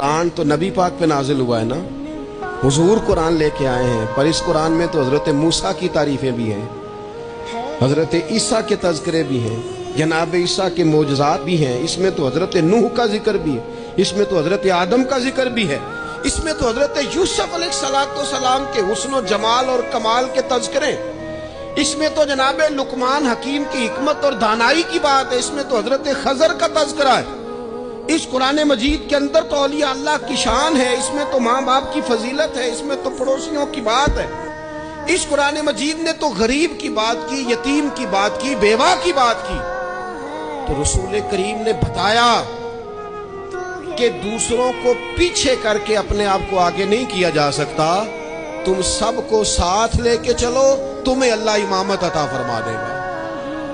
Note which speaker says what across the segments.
Speaker 1: कुरान तो नबी पाक पे नाजिल हुआ है ना, हुजूर कुरान लेके आए हैं, पर इस कुरान में तो हजरत मूसा की तारीफें भी हैं, हजरत ईसा के तज़किरे भी हैं, जनाब ईसा के मोजज़ात भी हैं, इसमें तो हजरत नूह का जिक्र भी है, इसमें तो हजरत आदम का जिक्र भी है, इसमें तो हजरत यूसुफ अलैहिस्सलाम के हुस्न जमाल और कमाल के तज़किरे, इसमें तो जनाब लुकमान हकीम की हिकमत और दानाई की बात है, इसमें तो हजरत खजर का तज़किरा है। इस कुरान मजीद के अंदर तो औलिया अल्लाह की शान है, इसमें तो माँ बाप की फजीलत है, इसमें तो पड़ोसियों की बात है। इस कुरान मजीद ने तो गरीब की बात की, यतीम की बात की, बेवा की बात की। तो रसूल करीम ने बताया कि दूसरों को पीछे करके अपने आप को आगे नहीं किया जा सकता, तुम सबको साथ लेके चलो, तुम्हें अल्लाह इमामत अता फरमा देगा।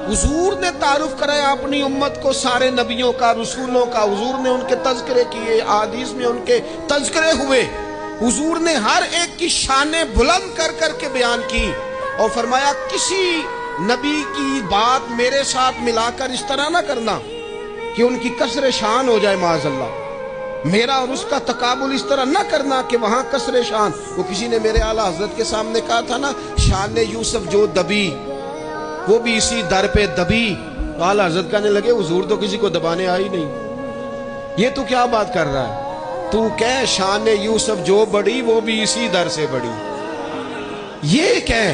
Speaker 1: हुजूर ने तारुफ कराया अपनी उम्मत को सारे नबियों का, रसूलों का, हुजूर ने उनके तज़किरे किए, हदीस में उनके तज़किरे हुए, हुजूर ने हर एक की शाने बुलंद कर करके बयान की और फरमाया किसी नबी की बात मेरे साथ मिलाकर इस तरह ना करना कि उनकी कसरे शान हो जाए माज़अल्लाह, मेरा और उसका तकाबुल इस तरह ना करना कि वहां कसरे शान। वो किसी ने मेरे आला हजरत के सामने कहा था ना, शान यूसुफ जो दबी वो भी इसी दर पे दबी। आला हजरत कहने लगे हुजूर तो किसी को दबाने आई नहीं, ये तू क्या बात कर रहा है, तू कह शान यूसुफ जो बड़ी वो भी इसी दर से बड़ी। ये कह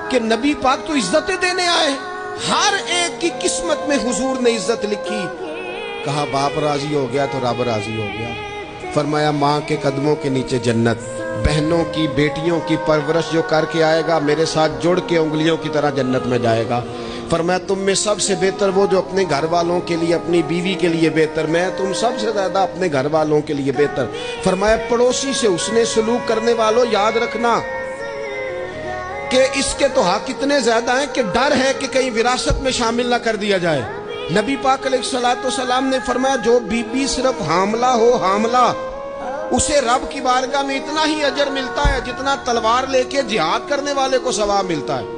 Speaker 1: कि नबी पाक तो इज्जतें देने आए, हर एक की किस्मत में हुजूर ने इज्जत लिखी। कहा बाप राजी हो गया तो रब राजी हो गया। फरमाया माँ के कदमों के नीचे जन्नत, बहनों की बेटियों की परवरिश जो करके आएगा मेरे साथ जुड़ के उंगलियों की तरह जन्नत में जाएगा। फरमाया तुम में सबसे बेहतर वो जो अपने घर वालों के लिए, अपनी बीवी के लिए बेहतर, मैं तुम सबसे ज्यादा अपने घर वालों के लिए बेहतर। फरमाया पड़ोसी से उसने सलूक करने वालों याद रखना कि इसके तो हक इतने ज्यादा हैं कि डर है कि कहीं विरासत में शामिल ना कर दिया जाए। नबी पाक अलैहिस्सलाम ने फरमाया जो बीबी सिर्फ हामला हो, हामला, उसे रब की बारगाह में इतना ही अजर मिलता है जितना तलवार लेके जिहाद करने वाले को सवाब मिलता है।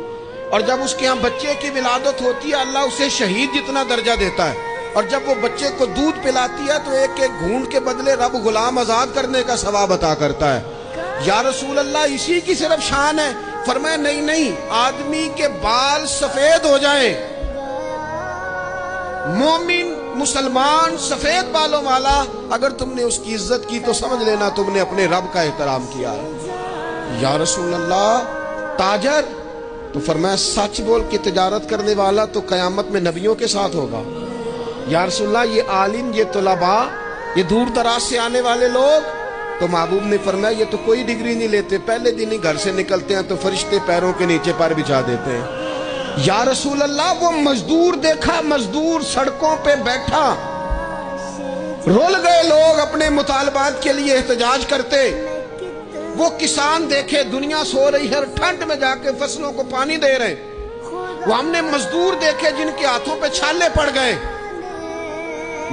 Speaker 1: और जब उसके यहाँ बच्चे की विलादत होती है अल्लाह उसे शहीद जितना दर्जा देता है। और जब वो बच्चे को दूध पिलाती है तो एक एक घूंट के बदले रब गुलाम आजाद करने का सवाब अता करता है। या रसूल अल्लाह इसी की सिर्फ शान है? फरमाया नहीं नहीं, आदमी के बाल सफेद हो जाए, मोमिन मुसलमान सफेद बालों वाला, अगर तुमने उसकी इज्जत की तो समझ लेना तुमने अपने रब का एहतराम किया है। या रसूल अल्लाह ताजर? तो फरमाया सच बोल के तिजारत करने वाला तो कयामत में नबियों के साथ होगा। या रसूल अल्लाह ये आलिम, ये तुलबा, ये दूर दराज से आने वाले लोग? तो महबूब ने फरमाया ये तो कोई डिग्री नहीं लेते, पहले दिन ही घर से निकलते हैं तो फरिश्ते पैरों के नीचे पैर बिछा देते हैं। या रसूल अल्लाह वो मजदूर देखा, मजदूर सड़कों पे बैठा, रुल गए लोग अपने मुतालबात के लिए एहतजाज करते। वो किसान देखे दुनिया सो रही है, ठंड में जाके फसलों को पानी दे रहे। वो हमने मजदूर देखे जिनके हाथों पे छाले पड़ गए।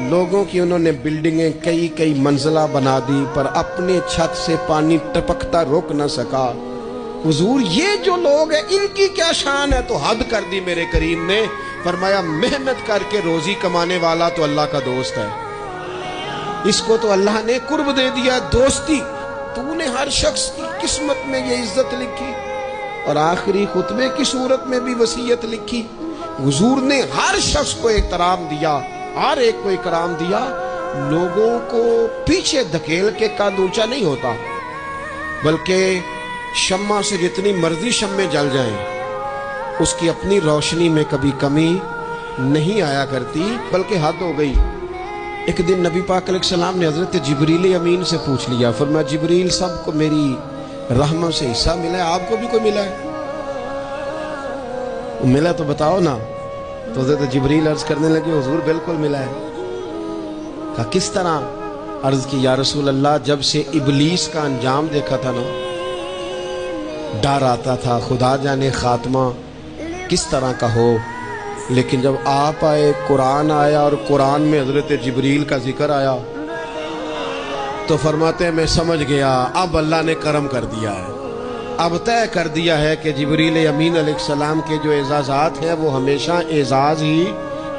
Speaker 1: लोगों की उन्होंने बिल्डिंगें कई कई मंजिला बना दी पर अपने छत से पानी टपकता रोक न सका। हुजूर ये जो लोग हैं इनकी क्या शान है? तो हद कर दी मेरे करीम ने। फरमाया मेहनत करके रोजी कमाने वाला तो अल्लाह का दोस्त है, इसको तो अल्लाह ने कुर्ब दे दिया, दोस्ती। तूने हर शख्स की किस्मत में ये इज्जत लिखी और आखिरी खुतबे की सूरत में भी वसीयत लिखी। हुजूर ने हर शख्स को एहतराम दिया, हर एक को इकराम दिया। लोगों को पीछे धकेल के कद ऊंचा नहीं होता, बल्कि शम्मा से जितनी मर्जी शम्मे जल जाएं, उसकी अपनी रोशनी में कभी कमी नहीं आया करती, बल्कि हद हो गई। एक दिन नबी पाक अलैहिस्सलाम ने हजरत जिब्रील अमीन से पूछ लिया, फरमाया जिब्रील सबको मेरी रहमत से हिस्सा मिला है, आपको भी कोई मिला है? मिला तो बताओ ना। तो हजरत जिब्रील अर्ज करने लगे हुजूर बिल्कुल मिला है। कहा किस तरह? अर्ज की या रसूल अल्लाह जब से इबलीस का अंजाम देखा था ना, डर आता था खुदा जाने खात्मा किस तरह का हो। लेकिन जब आप आए, कुरान आया और कुरान में हजरत जिब्रील का जिक्र आया तो फरमाते हैं मैं समझ गया अब अल्लाह ने करम कर दिया है, अब तय कर दिया है कि जिब्रील अमीन अलैहिस्सलाम के जो एजाज़ात हैं वो हमेशा एजाज ही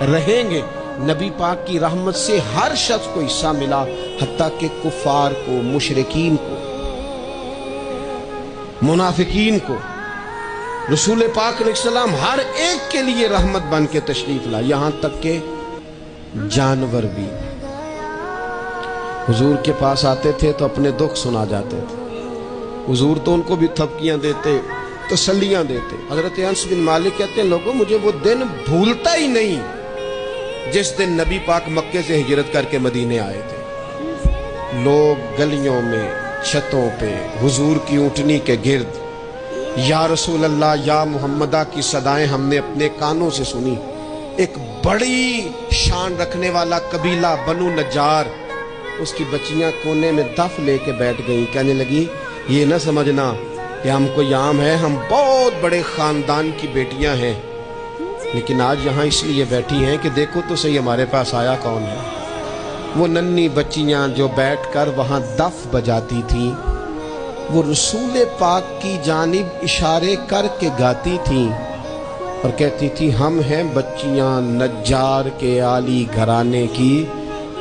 Speaker 1: रहेंगे। नबी पाक की रहमत से हर शख्स को हिस्सा मिला, हत्ता कि कुफार को, मुशरिकीन को, मुनाफिकीन को रसूल पाक अलैहिस्सलाम हर एक के लिए रहमत बन के तशरीफ ला। यहां तक के जानवर भी हुजूर के पास आते थे तो अपने दुख सुना जाते थे। हुजूर तो उनको भी थपकियां देते, तसल्लियां देते। हजरत अनस बिन मालिक कहते हैं, लोगों मुझे वो दिन भूलता ही नहीं जिस दिन नबी पाक मक्के से हिजरत करके मदीने आए थे। लोग गलियों में, छतों पे हुजूर की ऊँटनी के गिर्द या रसूल अल्लाह या मुहम्मदा की सदाएं हमने अपने कानों से सुनी। एक बड़ी शान रखने वाला कबीला बनु नज्जार, उसकी बच्चियां कोने में दफ लेके बैठ गई, कहने लगी ये ना समझना कि हम कोई आम है, हम बहुत बड़े खानदान की बेटियां हैं, लेकिन आज यहाँ इसलिए बैठी हैं कि देखो तो सही हमारे पास आया कौन है। वो नन्ही बच्चियां जो बैठकर वहाँ दफ बजाती थीं, वो रसूल पाक की जानिब इशारे करके गाती थीं और कहती थी, हम हैं बच्चियां नज्जार के आली घराने की,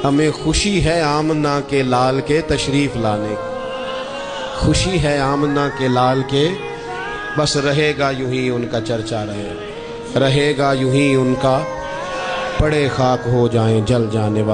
Speaker 1: हमें खुशी है आमना के लाल के तशरीफ लाने की। खुशी है आमना के लाल के, बस रहेगा यूं ही उनका चर्चा रहेगा यूं ही उनका, पड़े खाक हो जाएं जल जाने वाले।